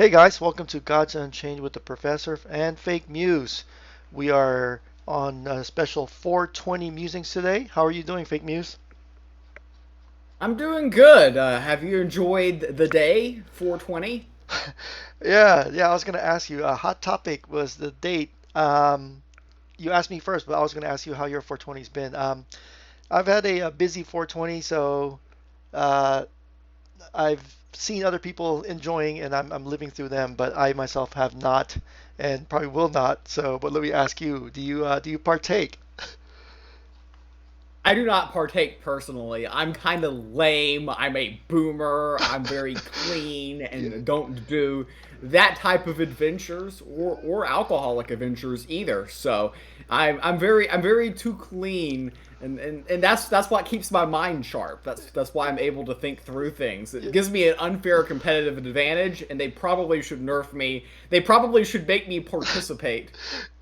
Hey guys, welcome to Gods Unchained with the Professor and FakeMews. We are on a special 420 musings today. How are you doing, FakeMews? I'm doing good. Have you enjoyed the day, 420? Yeah, I was gonna ask you. A hot topic was the date. You asked me first, but I was gonna ask you how your 420's been. I've had a busy 420, so uh, I've seen other people enjoying, and I'm living through them, but I myself have not, and probably will not. So, but let me ask you: do you partake? I do not partake personally. I'm kind of lame. I'm a boomer. I'm very clean and don't do that type of adventures or alcoholic adventures either. So I'm very too clean, and that's what keeps my mind sharp. That's why I'm able to think through things. It gives me an unfair competitive advantage, and they probably should nerf me. They probably should make me participate.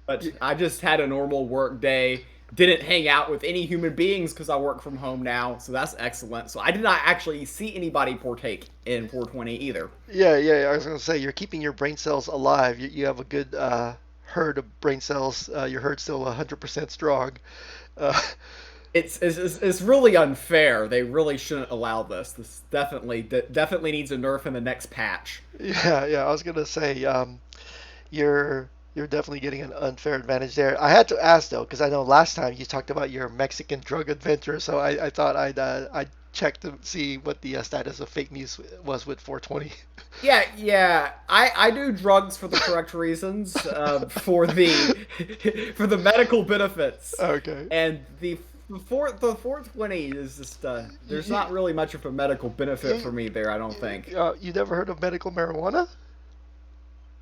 But I just had a normal work day. Didn't hang out with any human beings because I work from home now, so that's excellent. So I did not actually see anybody partake in 420 either. Yeah. I was gonna say you're keeping your brain cells alive. You have a good herd of brain cells. Your herd's still 100% strong. Uh, It's really unfair. They really shouldn't allow this. This definitely needs a nerf in the next patch. yeah. I was gonna say you're definitely getting an unfair advantage there. I had to ask though, because I know last time you talked about your Mexican drug adventure, so I thought I'd check to see what the status of fake news was with 420. Yeah. I do drugs for the correct reasons, for the for the medical benefits, Okay. and the 420 is just there's You, not really much of a medical benefit you, for me there. I don't think. you never heard of medical marijuana?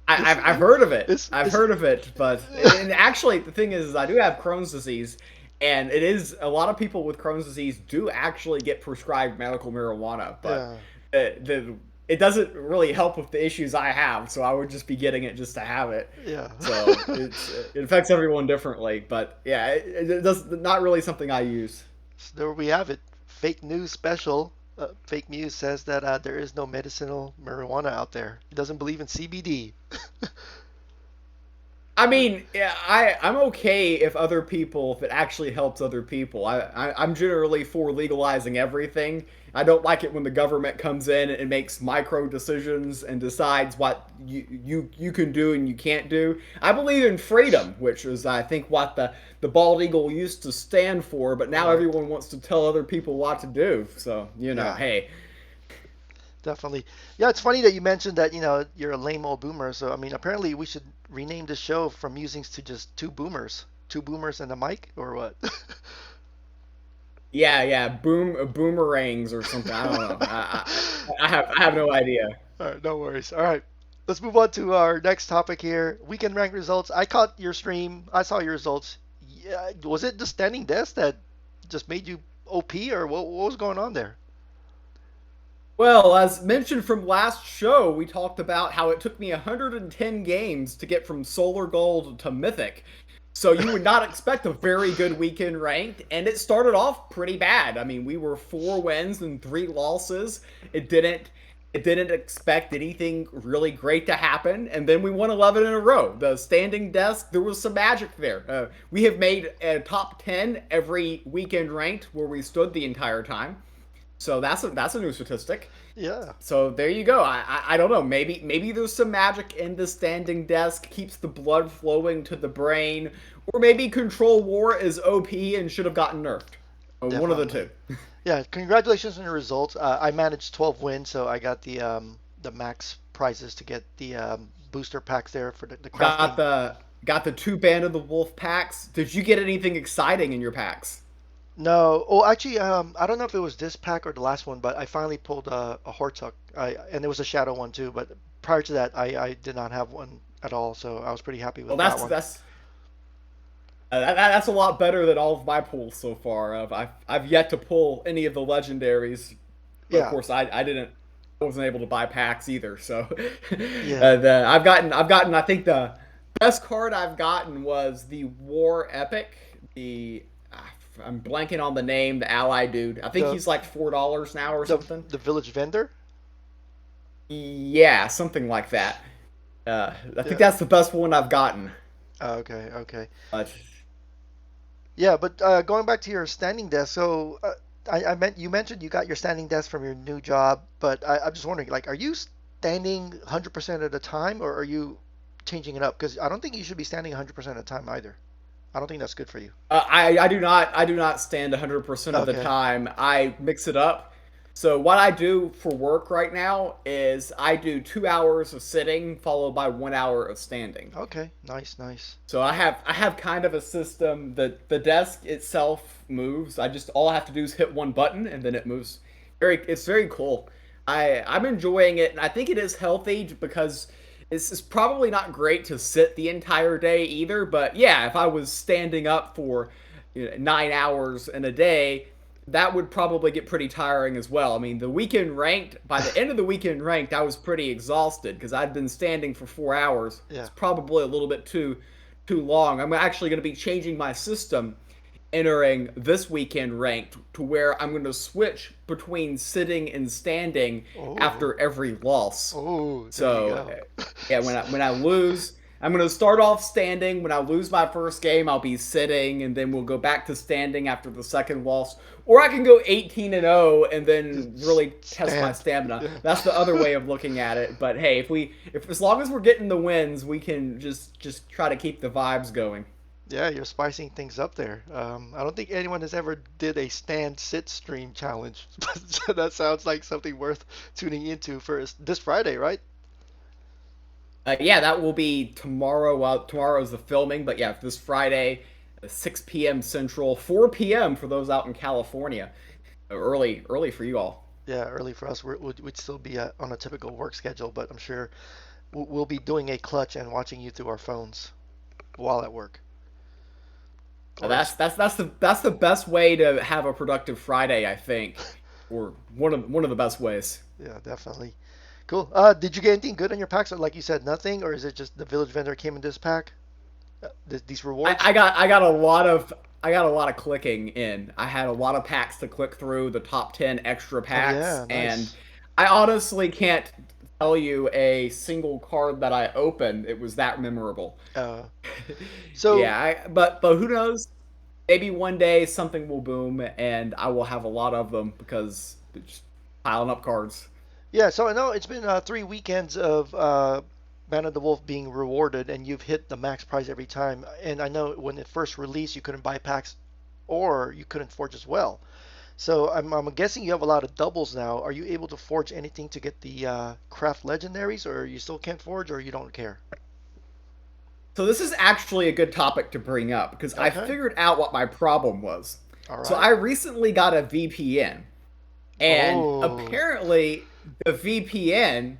I've heard of it. I've It's heard of it, but and actually the thing is I do have Crohn's disease, and it is a lot of people with Crohn's disease do actually get prescribed medical marijuana, but yeah. the it doesn't really help with the issues I have, so I would just be getting it just to have it. Yeah. So it affects everyone differently, but yeah, it does not really something I use. So there we have it. Fake news special. Fake news says that there is no medicinal marijuana out there. He doesn't believe in CBD. I mean, yeah, I'm okay if it actually helps other people. I'm generally for legalizing everything. I don't like it when the government comes in and makes micro decisions and decides what you can do and you can't do. I believe in freedom, which is I think what the bald eagle used to stand for, but now Right. everyone wants to tell other people what to do. So, Yeah, hey, definitely. Yeah, it's funny that you mentioned that, you're a lame old boomer. So, I mean, apparently we should rename the show from musings to just two boomers. Two boomers and a mic, or what? yeah, boomerangs or something. I don't know. I have no idea. All right, no worries. All right, let's move on to our next topic here. Weekend rank results. I caught your stream. I saw your results. Yeah, was it the standing desk that just made you OP, or what was going on there? Well, as mentioned from last show, we talked about how it took me 110 games to get from Solar Gold to Mythic. So you would not expect a very good weekend ranked, and it started off pretty bad. I mean, we were 4 wins and 3 losses. It didn't it didn't expect anything really great to happen, and then we won 11 in a row. The standing desk, there was some magic there. We have made a top 10 every weekend ranked where we stood the entire time. So that's a new statistic. Yeah, So there you go. I don't know. Maybe there's some magic in the standing desk, keeps the blood flowing to the brain, or maybe Control War is OP and should have gotten nerfed. One of the definitely. two. Yeah, congratulations on your results. I managed 12 wins, so I got the max prizes to get the booster packs there for the Got crafting. the two Band of the Wolf packs. Did you get anything exciting in your packs? No, oh, actually, I don't know if it was this pack or the last one, but I finally pulled a Hortuck. And it was a shadow one too. But prior to that, I did not have one at all, so I was pretty happy Well, with that one. that's a lot better than all of my pulls so far. I've yet to pull any of the legendaries. Of Yeah, course, I wasn't able to buy packs either. So yeah. I've gotten I think the best card I've gotten was the War Epic. The I'm blanking on the name. The ally dude. I think The he's like $4 now or the something. the village vendor. Yeah, something like that. I think Yeah. that's the best one I've gotten. Okay. Okay. But Yeah, but going back to your standing desk, so I meant you mentioned you got your standing desk from your new job, but I'm just wondering, like, are you standing 100% of the time, or are you changing it up? Because I don't think you should be standing 100% of the time either. I don't think that's good for you. I do not stand 100% of the Okay. time. I mix it up. So what I do for work right now is I do 2 hours of sitting followed by 1 hour of standing. Okay. Nice. Nice. So I have kind of a system that the desk itself moves. I just all I have to do is hit one button and then it moves. It's very cool. I'm enjoying it and I think it is healthy because it's probably not great to sit the entire day either. But yeah, if I was standing up for 9 hours in a day, that would probably get pretty tiring as well. I mean, the weekend ranked, by the end of the weekend ranked, I was pretty exhausted because I'd been standing for 4 hours. Yeah. It's probably a little bit too long. I'm actually going to be changing my system entering this weekend ranked to where I'm going to switch between sitting and standing Oh. after every loss. Oh. There you So go. yeah, when I lose, I'm gonna start off standing. When I lose my first game, I'll be sitting, and then we'll go back to standing after the second loss. Or I can go 18-0 and then Just really test my stand. stamina. Yeah. That's the other way of looking at it. But hey, if as long as we're getting the wins, we can just try to keep the vibes going. Yeah, you're spicing things up there. I don't think anyone has ever did a stand sit stream challenge. So that sounds like something worth tuning into for this Friday, right? Yeah, that will be tomorrow. Tomorrow's the filming, but yeah, this Friday, 6 p.m. Central, 4 p.m. for those out in California. Early for you all. Yeah, early for us. We'd still be on a typical work schedule, but I'm sure we'll be doing a clutch and watching you through our phones while at work. Or That's else, that's the best way to have a productive Friday, I think, or one of the best ways. yeah, definitely. Cool. Did you get anything good on your packs? Or like you said, nothing, or is it just the village vendor came in this pack? These I, rewards? I got I got a lot of I got a lot of clicking in. I had a lot of packs to click through, the top 10 extra Oh packs, yeah, and nice. I honestly can't tell you a single card that I opened. It was that memorable. Uh, so Yeah, but who knows? Maybe one day something will boom and I will have a lot of them because it's just piling up cards. yeah, so I know it's been 3 weekends of Band of the Wolf being rewarded, and you've hit the max price every time. And I know when it first released, you couldn't buy packs, or you couldn't forge as well. So I'm guessing you have a lot of doubles now. Are you able to forge anything to get the craft legendaries, or you still can't forge, or you don't care? So this is actually a good topic to bring up because I Okay, figured out what my problem was. all So right. I recently got a VPN, and Oh, apparently the VPN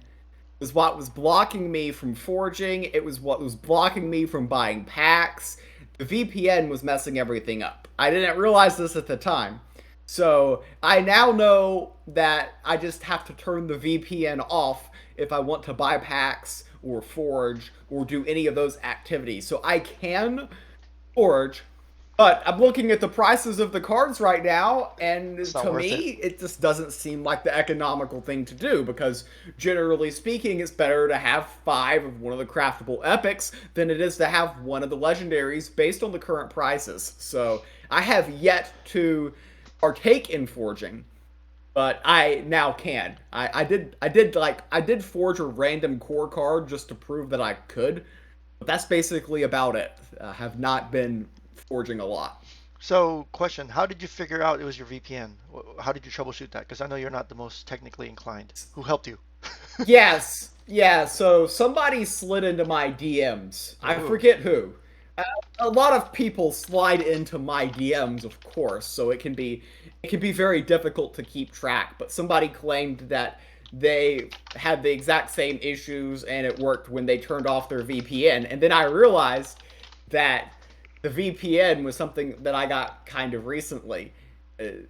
was what was blocking me from forging. It was what was blocking me from buying packs. The VPN was messing everything up. I didn't realize this at the time. So I now know that I just have to turn the VPN off if I want to buy packs or forge or do any of those activities. So I can forge, but I'm looking at the prices of the cards right now, it's and not to worth it. me, it just doesn't seem like the economical thing to do because, generally speaking, it's better to have five of one of the craftable epics than it is to have one of the legendaries based on the current prices. So I have yet to partake in forging, but I now can. I did forge a random core card just to prove that I could, but that's basically about it. I have not been forging a lot. So, question: how did you figure out it was your VPN? How did you troubleshoot that? Because I know you're not the most technically inclined. Who helped you? Yes, yeah. So somebody slid into my DMs. I Oh, forget who. A, a lot of people slide into my DMs, of course, so it can be very difficult to keep track. But somebody claimed that they had the exact same issues and it worked when they turned off their VPN. And then I realized that the VPN was something that I got kind of recently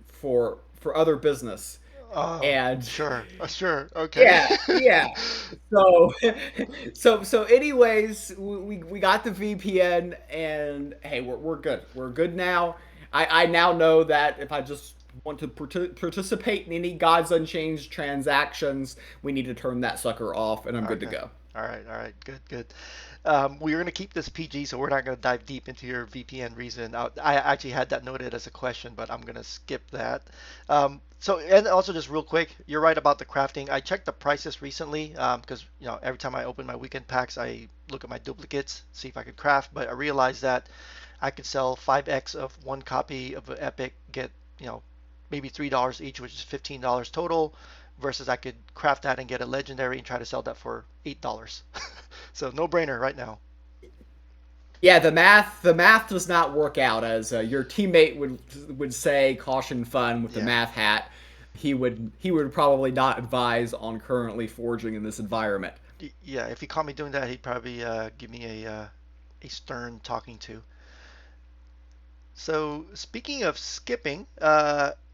for other business. oh, And sure, sure, okay. yeah, yeah. So, so anyways, we got the VPN, and hey, we're good. We're good now. I now know that if I just want to participate in any Gods Unchained transactions, we need to turn that sucker off, and I'm good to Okay. go. All right, good, good. We're gonna keep this PG, so we're not gonna dive deep into your VPN reason. I actually had that noted as a question, but I'm gonna skip that. So, and also just real quick, you're right about the crafting. I checked the prices recently, because every time I open my weekend packs, I look at my duplicates, see if I could craft. But I realized that I could sell 5x of one copy of an epic, get you know maybe $3 each, which is $15 total, versus I could craft that and get a legendary and try to sell that for $8. So no brainer right now. Yeah, the math does not work out as your teammate would say. Caution, fun with the Yeah. math hat. He would probably not advise on currently forging in this environment. Yeah, if he caught me doing that, he'd probably give me a stern talking to. So speaking of skipping,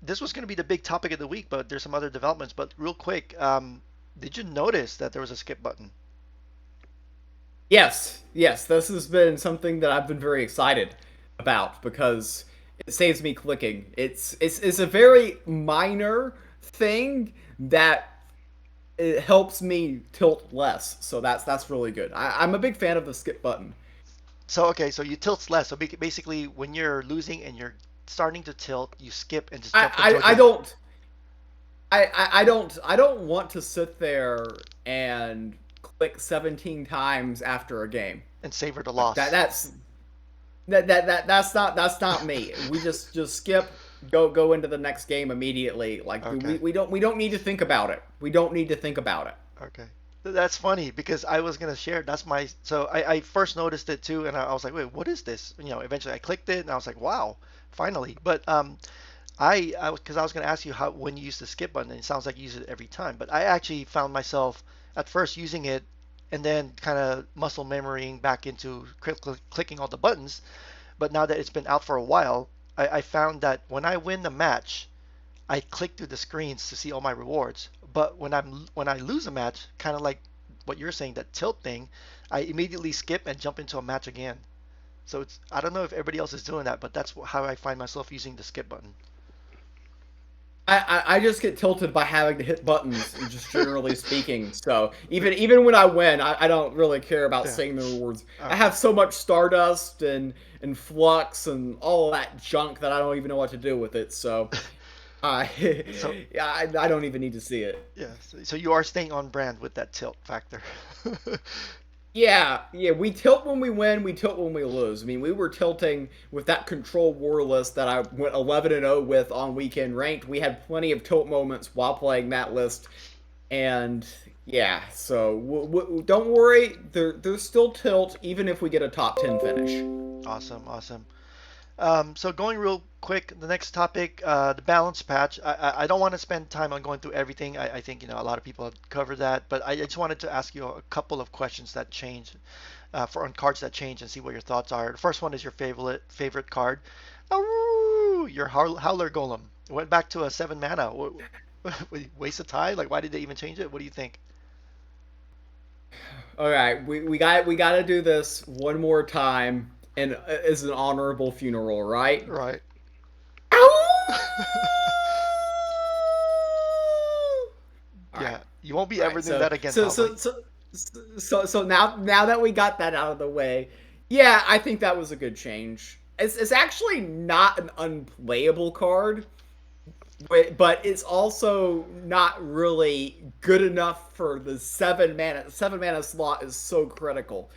this was going to be the big topic of the week, but there's some other developments. But real quick, did you notice that there was a skip button? Yes, yes, this has been something that I've been very excited about because it saves me clicking. It's a very minor thing that it helps me tilt less, so that's really good. I'm a big fan of the skip button. So okay, so you tilt less. So basically, when you're losing and you're starting to tilt, you skip and just jump into a I game don't I don't want to sit there and click 17 times after a game. and savor the Like loss. that's not me. We just skip, go into the next game immediately. Like we, Okay. we don't need to think about it. We don't need to think about it. Okay. That's funny because I was gonna share. That's my. So I first noticed it too, and I was like, wait, what is this? Eventually I clicked it, and I was like, wow, finally. But because I was gonna ask you how when you use the skip button, and it sounds like you use it every time. But I actually found myself at first using it, and then kind of muscle memorying back into clicking all the buttons. But now that it's been out for a while, I found that when I win the match, I click through the screens to see all my rewards. But when I lose a match, kind of like what you're saying, that tilt thing, I immediately skip and jump into a match again. So I don't know if everybody else is doing that, but that's how I find myself using the skip button. I just get tilted by having to hit buttons, just generally speaking. So even when I win, I don't really care about Yeah. seeing the rewards. I Okay. have so much Stardust and Flux and all that junk that I don't even know what to do with it. So I So I don't even need to see it. yeah. So you are staying on brand with that tilt factor. Yeah, yeah, we tilt when we win, we tilt when we lose. I mean, we were tilting with that control war list that I went 11-0 with on weekend ranked. We had plenty of tilt moments while playing that list, and yeah, so don't worry, there's still tilt even if we get a top 10 finish. Awesome, awesome. So going real quick, the next topic, the balance patch. I don't want to spend time on going through everything. I think a lot of people have covered that, but I just wanted to ask you a couple of questions that change for on cards that change and see what your thoughts are. The first one is your favorite card. Oh, your Howler Golem. It went back to a 7 mana. Waste of time? Like, why did they even change it? What do you think? All right, we got to do this one more time, and as an honorable funeral, right? Right. All right. Yeah, you won't be All ever right, doing so that again, so probably. so so so now that we got that out of the way, yeah, I think that was a good change. It's actually not an unplayable card, but it's also not really good enough for the 7 mana. 7 mana slot is so critical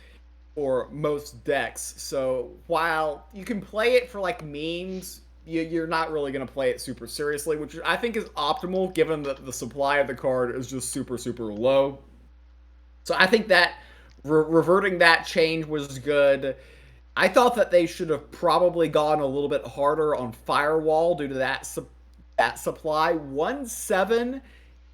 for most decks. So while you can play it for like memes, you're not really going to play it super seriously, which I think is optimal given that the supply of the card is just super low. So I think that reverting that change was good. I thought that they should have probably gone a little bit harder on Firewall due to that supply. 1/7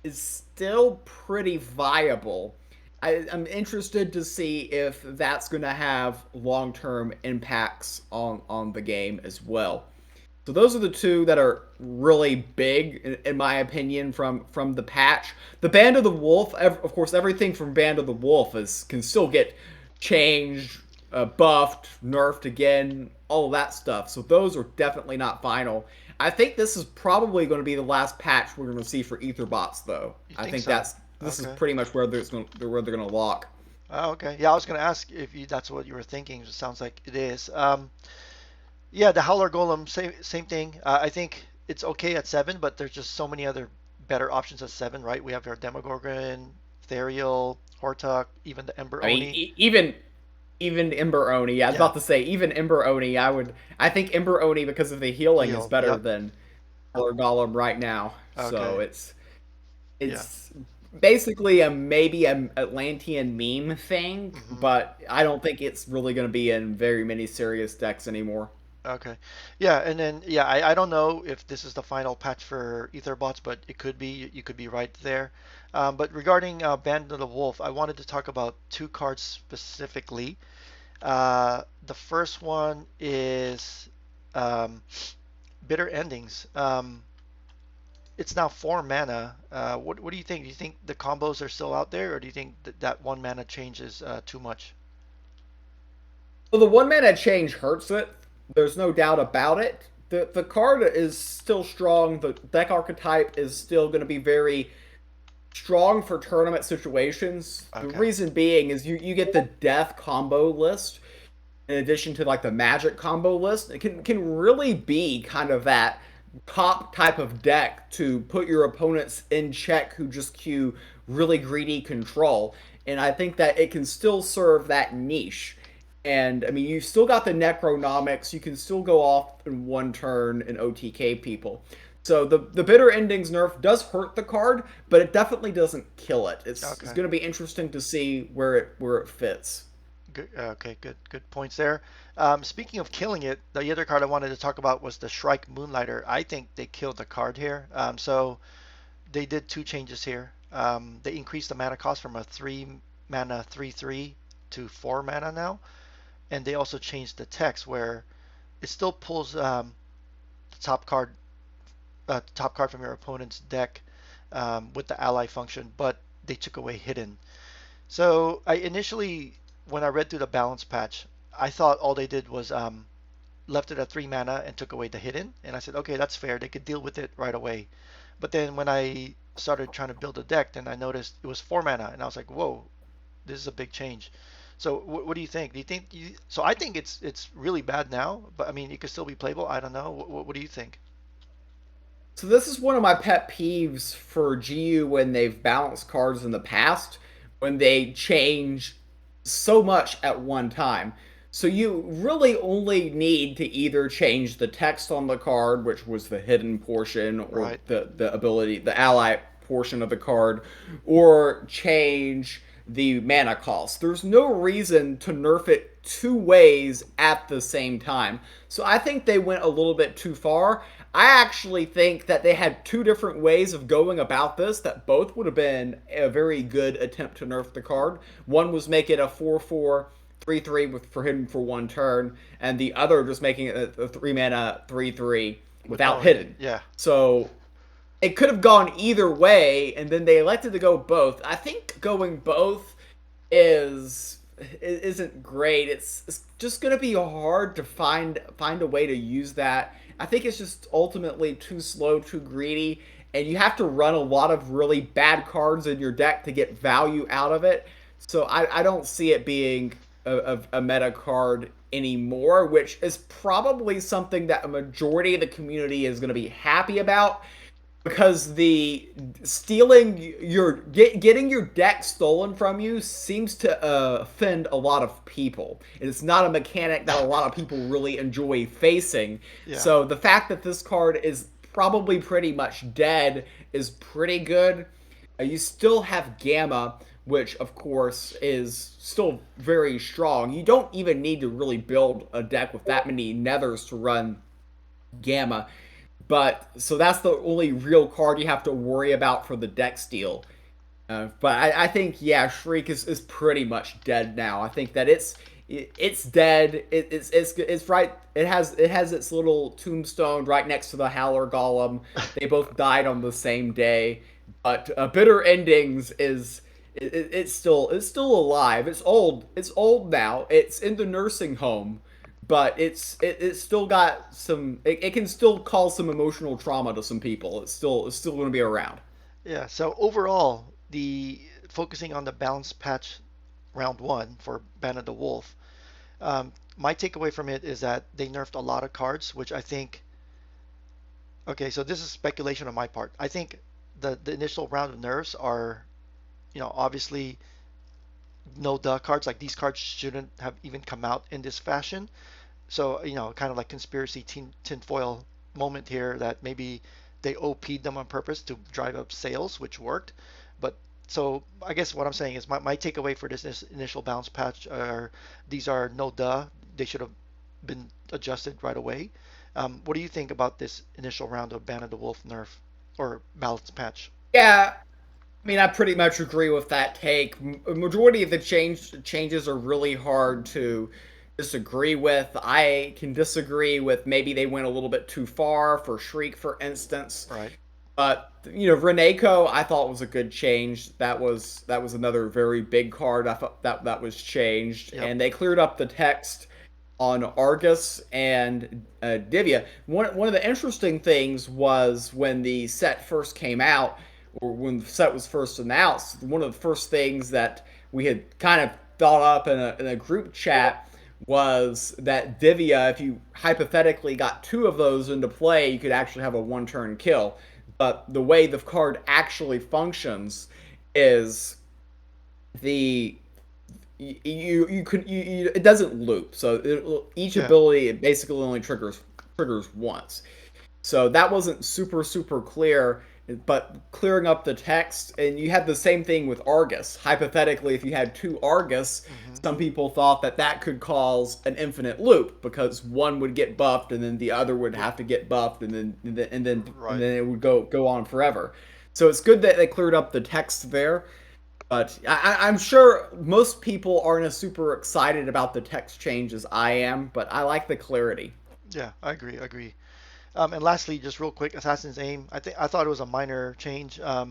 is still pretty viable. I'm interested to see if that's going to have long-term impacts on the game as well. So those are the two that are really big, in my opinion, from the patch. The Band of the Wolf, of course, everything from Band of the Wolf can still get changed, buffed, nerfed again, all of that stuff. So those are definitely not final. I think this is probably going to be the last patch we're going to see for Etherbots, though. You I think think so? this is Okay. pretty much where where they're going to lock. Oh, okay. Yeah, I was gonna ask if that's what you were thinking. It sounds like it is. Yeah, the Howler Golem, same thing. I think it's okay at 7, but there's just so many other better options at 7, right? We have our Demogorgon, Therial, Hortuck, even the Ember I mean, Oni. even Ember Oni. I was Yeah, about to say even Ember Oni. I think Ember Oni because of the healing is heal. better Yep. than Color Golem right now. So Okay. Yeah. it's basically a maybe a Atlantean meme thing, hmm but I don't think it's really going to be in very many serious decks anymore. Okay. Yeah, and then yeah, I don't know if this is the final patch for Etherbots, but it could be. You could be right there. But regarding Band of the Wolf, I wanted to talk about two cards specifically. The first one is um, Bitter Endings. It's now 4 mana. What do you think? Do you think the combos are still out there, or do you think that 1 mana change is too much? So the one mana change hurts it. There's no doubt about it. The card is still strong. The deck archetype is still going to be very strong for tournament situations. The Okay. reason being is you get the death combo list in addition to like the magic combo list. It can really be kind of that top type of deck to put your opponents in check who just queue really greedy control. And I think that it can still serve that niche. And I mean, you still got the Necronomics. You can still go off in one turn and OTK people. So the bitter endings nerf does hurt the card, but it definitely doesn't kill it. It's Okay. going to be interesting to see where it fits. Good. Okay. Good points there. Speaking of killing it, the other card I wanted to talk about was the Shrike Moonlighter. I think they killed the card here. So they did two changes here. They increased the mana cost from a 3 mana 3/3 to 4 mana now, and they also changed the text where it still pulls the top card from your opponent's deck with the ally function, but they took away hidden. So I initially, when I read through the balance patch, I thought all they did was left it at 3 mana and took away the hidden, and I said, okay, that's fair. They could deal with it right away. But then when I started trying to build a deck, then I noticed it was 4 mana, and I was like, whoa, this is a big change. So what do you think? Do you think so? I think it's really bad now, but I mean, it could still be playable. I don't know. What do you think? So this is one of my pet peeves for GU when they've balanced cards in the past, when they change so much at one time. So you really only need to either change the text on the card, which was the hidden portion, or Right. the ability, the ally portion of the card, or change the mana cost. There's no reason to nerf it two ways at the same time. So I think they went a little bit too far. I actually think that they had two different ways of going about this that both would have been a very good attempt to nerf the card. One was make it a 4/4 3/3 with for hidden for one turn, and the other just making it a 3 mana 3/3 With no without hidden. hidden. Yeah. So it could have gone either way, and then they elected to go both. I think going both is isn't great. It's just gonna be hard to find a way to use that. I think it's just ultimately too slow, too greedy, and you have to run a lot of really bad cards in your deck to get value out of it. So I don't see it being a meta card anymore, which is probably something that a majority of the community is going to be happy about because the stealing getting your deck stolen from you seems to offend a lot of people. It's not a mechanic that a lot of people really enjoy facing. Yeah. So the fact that this card is probably pretty much dead is pretty good. You still have Gamma, which of course is still very strong. You don't even need to really build a deck with that many nethers to run Gamma. But so that's the only real card you have to worry about for the deck steal. But I think yeah, Shriek is pretty much dead now. I think that it's dead. It's right. It has its little tombstone right next to the Howler Golem. They both died on the same day. But Bitter Endings is it's still alive. It's old. It's old now. It's in the nursing home. but it's still got some. It can still cause some emotional trauma to some people. It's still going to be around. Yeah. So overall, the focusing on the balance patch round one for Ban of the Wolf, my takeaway from it is that they nerfed a lot of cards, which I think. Okay, so this is speculation on my part. I think the initial round of nerfs are, obviously no duh cards. Like these cards shouldn't have even come out in this fashion. So, kind of like conspiracy tinfoil moment here that maybe they OP'd them on purpose to drive up sales, which worked. But so I guess what I'm saying is my takeaway for this initial bounce patch are these are no duh. They should have been adjusted right away. What do you think about this initial round of Ban of the Wolf nerf or balance patch? Yeah, I mean, I pretty much agree with that take. Majority of the changes are really hard to disagree with. I can disagree with maybe they went a little bit too far for Shriek, for instance. Right. But Reneko, I thought was a good change. That was another very big card. I thought that was changed, Yep. and they cleared up the text on Argus and Divya. One of the interesting things was when the set first came out, or when the set was first announced. One of the first things that we had kind of thought up in a group chat was that Divya, if you hypothetically got two of those into play, you could actually have a one-turn kill. But the way the card actually functions is the it doesn't loop. So each Yeah. ability it basically only triggers once. So that wasn't super clear, but clearing up the text, and you had the same thing with Argus. Hypothetically, if you had two Argus, Hmm. some people thought that that could cause an infinite loop because one would get buffed and then the other would have to get buffed and then Right. it would go on forever. So it's good that they cleared up the text there. But I'm sure most people aren't as super excited about the text change as I am, but I like the clarity. Yeah, I agree. I agree. And lastly, just real quick, Assassin's Aim. I thought it was a minor change. I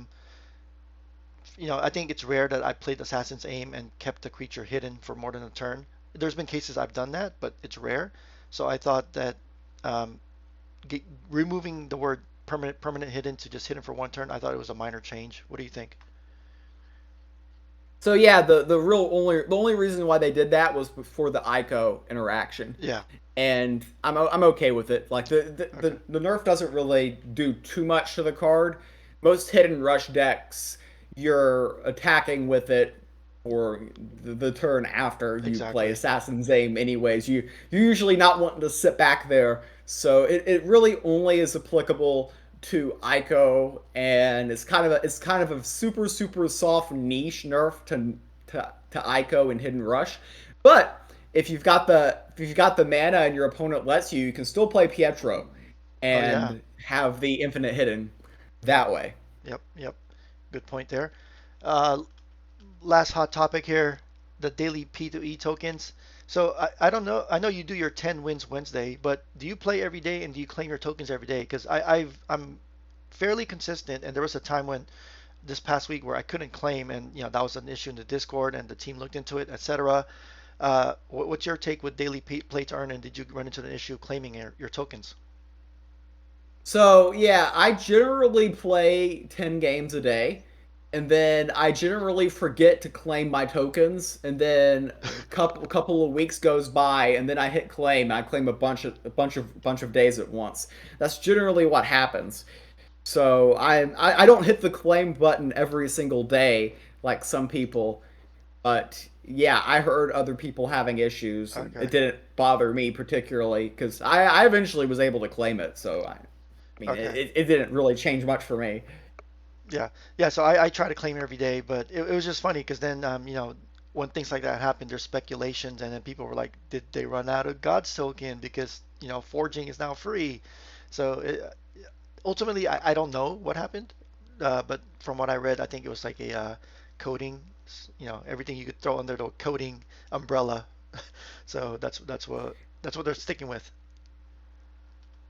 think it's rare that I played Assassin's Aim and kept the creature hidden for more than a turn. There's been cases I've done that, but it's rare. So I thought that um, ge removing the word permanent hidden to just hidden for one turn, I thought it was a minor change. What do you think? So yeah, the only reason why they did that was before the Ico interaction, Yeah. and I'm okay with it. Like Okay. the nerf doesn't really do too much to the card. Most hidden rush decks, you're attacking with it for the turn after you play Exactly. Assassin's Aim. Anyways, you're usually not wanting to sit back there, so it really only is applicable to Ico, and it's kind of a super soft niche nerf to Ico and Hidden Rush. But if you've got the mana and your opponent lets you, you can still play Pietro Oh yeah. and have the infinite hidden Yep. that way. Yep. Yep. Good point there. Uh, Last hot topic here, the daily P2E tokens. So I don't know. I know you do your 10 wins Wednesday, but do you play every day and do you claim your tokens every day? Because I'm fairly consistent, and there was a time when this past week where I couldn't claim, and that was an issue in the Discord, and the team looked into it, etc. What's your take with daily play to earn, and did you run into the issue claiming your tokens? So yeah, I generally play 10 games a day, and then I generally forget to claim my tokens, and then a couple of weeks goes by, and then I hit claim. I claim a bunch of days at once. That's generally what happens. So I don't hit the claim button every single day like some people, but yeah, I heard other people having issues, and it Okay. didn't bother me particularly because I eventually was able to claim it. So I mean, Okay. it didn't really change much for me. Yeah, yeah. So I try to claim every day, but it was just funny because then when things like that happen, there's speculations, and then people were like, did they run out of God's token because forging is now free? So ultimately, I don't know what happened, but from what I read, I think it was like a coding, everything you could throw under the coding umbrella. So that's what they're sticking with.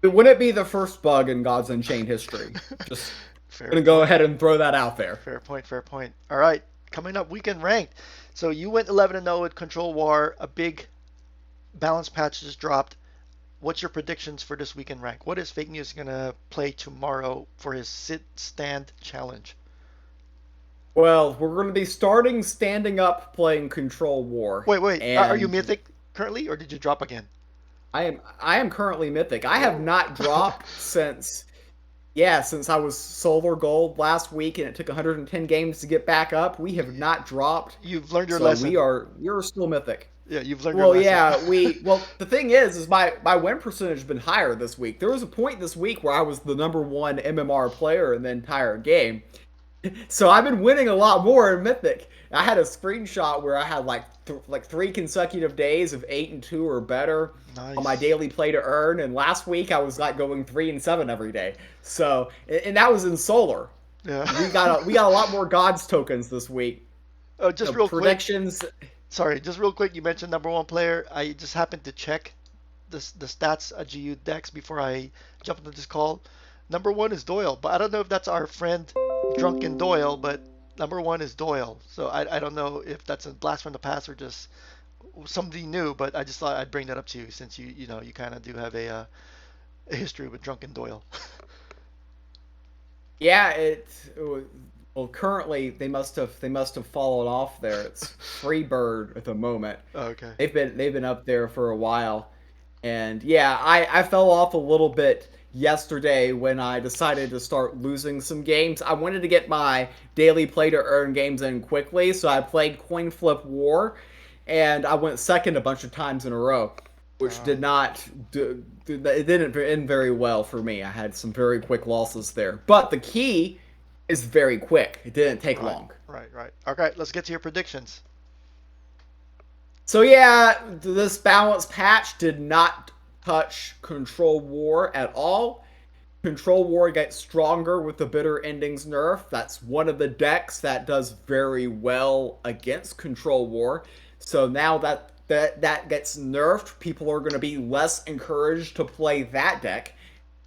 It wouldn't be the first bug in Gods Unchained history. Just Fair gonna go point. ahead and throw that out there. Fair point. Fair point. All right, coming up, weekend ranked. So you went 11-0 with Control War, a big balance patch just dropped. What's your predictions for this weekend rank? What is Fake News gonna play tomorrow for his sit stand challenge? Well, we're going to be starting standing up playing Control War, Wait. Are you and mythic currently, or did you drop again? I am currently mythic. I have Oh. not dropped since since I was Solar Gold last week, and it took 110 games to get back up. We have not dropped, You've learned your so lesson. we are still mythic. Yeah, you've learned your Well, lesson. yeah, the thing is my win percentage has been higher this week. There was a point this week where I was the number one MMR player in the entire game. So I've been winning a lot more in Mythic. I had a screenshot where I had like 3 consecutive days of 8 and 2 or better on my Nice. daily play to earn, and last week I was like going 3 and 7 every day. So and that was in solar. Yeah. We got a lot more gods tokens this week. Oh, just real quick. Predictions. Sorry, just real quick. You mentioned number one player. I just happened to check the stats at GU Dex before I jumped into this call. Number one is Doyle, but I don't know if that's our friend Drunken Doyle, but number one is Doyle. So I don't know if that's a blast from the past or just somebody new, but I just thought I'd bring that up to you since you kind of do have a history with Drunken Doyle. Yeah, well currently they must have fallen off there. It's Freebird at the moment. Okay. They've been up there for a while. And yeah, I fell off a little bit yesterday when I decided to start losing some games. I wanted to get my daily play to earn games in quickly, so I played Coin Flip War, and I went second a bunch of times in a row, which Uh, it didn't end very well for me. I had some very quick losses there. But the key is very quick. It didn't take right, long. right. Okay, let's get to your predictions. So yeah, this balance patch did not touch Control War at all. Control War gets stronger with the Bitter Endings nerf. That's one of the decks that does very well against Control War. So now that gets nerfed, people are going to be less encouraged to play that deck.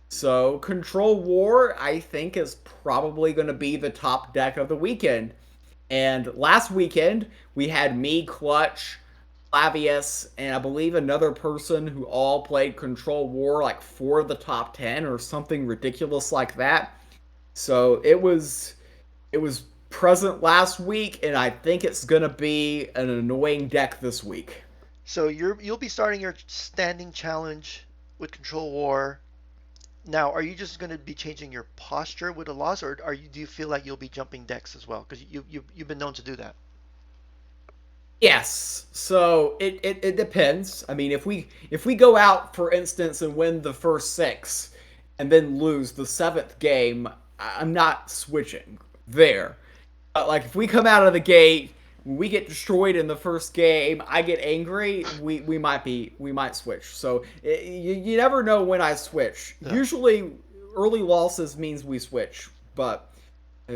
So Control War, I think, is probably going to be the top deck of the weekend. And last weekend, we had me, Clutch, Flavius, and I believe another person who all played Control War, like 4 of the top 10 or something ridiculous like that. So it was present last week, and I think it's gonna be an annoying deck this week. So you'll be starting your standing challenge with Control War. Now, are you just going to be changing your posture with a loss, or do you feel like you'll be jumping decks as well? Because you've been known to do that. Yes. So it depends. I mean, if we go out, for instance, and win the first six, and then lose the seventh game, I'm not switching there. But like if we come out of the gate, we get destroyed in the first game, I get angry, we might switch. So you never know when I switch. Yeah. Usually, early losses means we switch, but uh,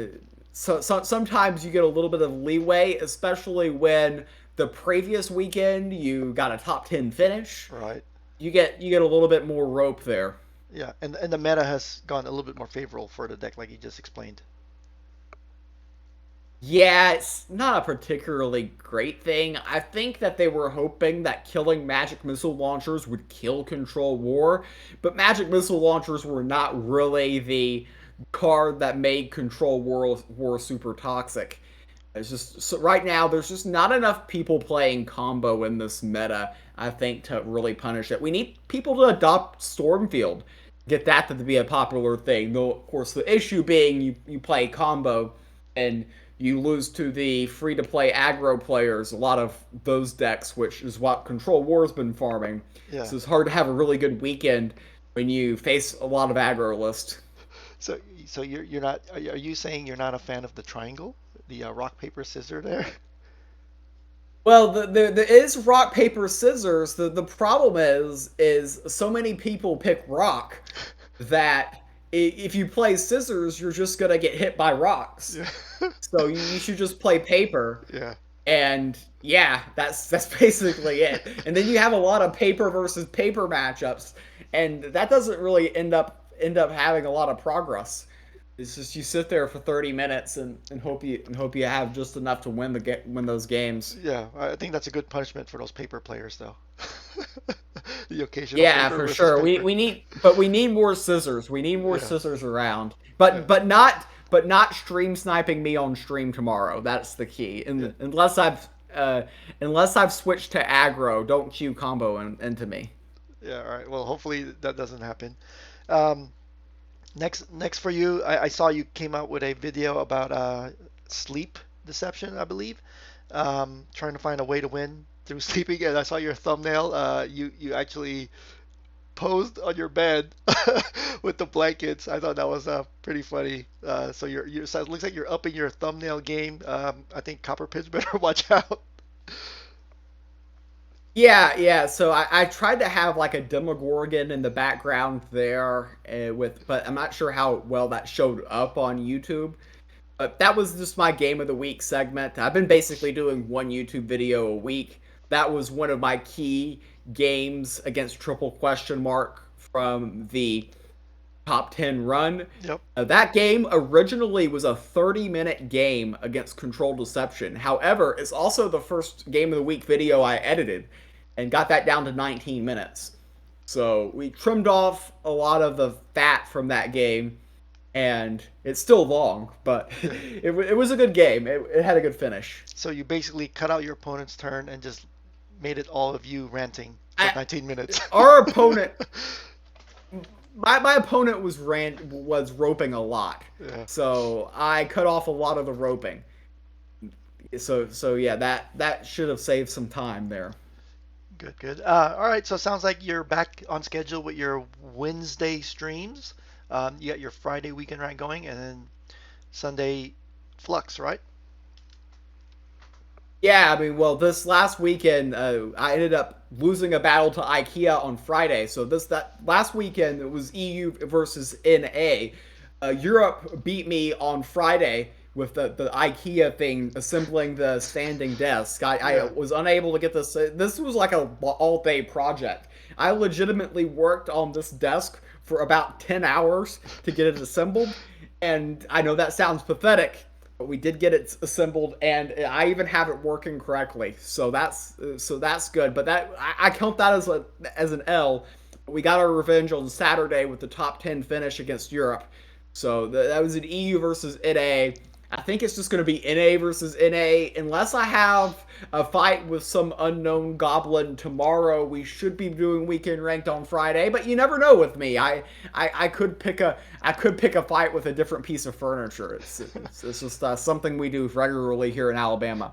sometimes you get a little bit of leeway, especially when the previous weekend you got a top 10 finish. Right. You get a little bit more rope there. Yeah. And the meta has gone a little bit more favorable for the deck, like you just explained. Yeah, it's not a particularly great thing. I think that they were hoping that killing magic missile launchers would kill Control War, but magic missile launchers were not really the card that made War super toxic. It's just so right now there's just not enough people playing combo in this meta, I think, to really punish it. We need people to adopt Stormfield. Get that to be a popular thing. Though of course the issue being you play combo and you lose to the free to play aggro players, a lot of those decks, which is what Control War's been farming. Yeah. So it's hard to have a really good weekend when you face a lot of aggro list. So you're not are you saying you're not a fan of the triangle, the rock paper scissors there? Well, there is rock paper scissors. The problem is so many people pick rock that if you play scissors, you're just gonna get hit by rocks. Yeah. So you should just play paper. Yeah. And yeah, that's basically it. And then you have a lot of paper versus paper matchups, and that doesn't really end up having a lot of progress. It's just you sit there for 30 minutes and hope you have just enough to win those games. Yeah, I think that's a good punishment for those paper players, though. The occasional Yeah, paper for versus sure. paper. We need more scissors. We need more Yeah, scissors around. yeah, But not stream sniping me on stream tomorrow. That's the key. yeah, And unless I've switched to aggro, don't Q combo into me. yeah. All right. Well, hopefully that doesn't happen. Um, next for you, I saw you came out with a video about sleep deception, I believe. Trying to find a way to win through sleeping, and I saw your thumbnail. You actually posed on your bed with the blankets. I thought that was pretty funny. So so it looks like you're upping your thumbnail game. I think Copper Pits better watch out. Yeah. So I tried to have like a Demogorgon in the background there but I'm not sure how well that showed up on YouTube. But that was just my game of the week segment. I've been basically doing one YouTube video a week. That was one of my key games against triple question mark from the top 10 run. Yep. That game originally was a 30-minute game against Control Deception. However, it's also the first game of the week video I edited and got that down to 19 minutes. So we trimmed off a lot of the fat from that game, and it's still long, but it was a good game. It had a good finish. So you basically cut out your opponent's turn and just made it all of you ranting for I, 19 minutes. our opponent, my opponent was roping a lot, Yeah. so I cut off a lot of the roping. So yeah, that should have saved some time there. Good, good. All right, so it sounds like you're back on schedule with your Wednesday streams. You got your Friday weekend right going, and then Sunday flux, right? Yeah, I mean, well, this last weekend, I ended up losing a battle to IKEA on Friday. So that last weekend it was EU versus NA. Europe beat me on Friday with the IKEA thing, assembling the standing desk. I Yeah. was unable to get this. This was like a all day project. I legitimately worked on this desk for about 10 hours to get it assembled, and I know that sounds pathetic, but we did get it assembled, and I even have it working correctly. So that's good. But I count that as an L. We got our revenge on Saturday with the top 10 finish against Europe. So that was an EU versus NA. I think it's just going to be NA versus NA. Unless I have a fight with some unknown goblin tomorrow, we should be doing weekend ranked on Friday. But you never know with me. I could pick a fight with a different piece of furniture. It's just something we do regularly here in Alabama.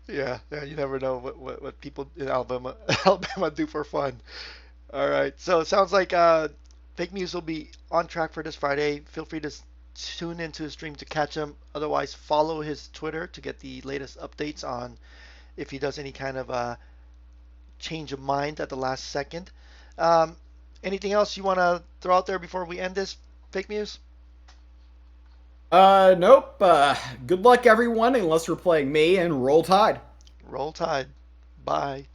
Yeah, yeah, you never know what people in Alabama Alabama do for fun. All right, so it sounds like Fake News will be on track for this Friday. Feel free to tune into his stream to catch him. Otherwise, follow his Twitter to get the latest updates on if he does any kind of change of mind at the last second. Um, Anything else you want to throw out there before we end this, Fake News? Nope. Good luck everyone, unless you're playing me, and roll tide. Roll Tide. Bye.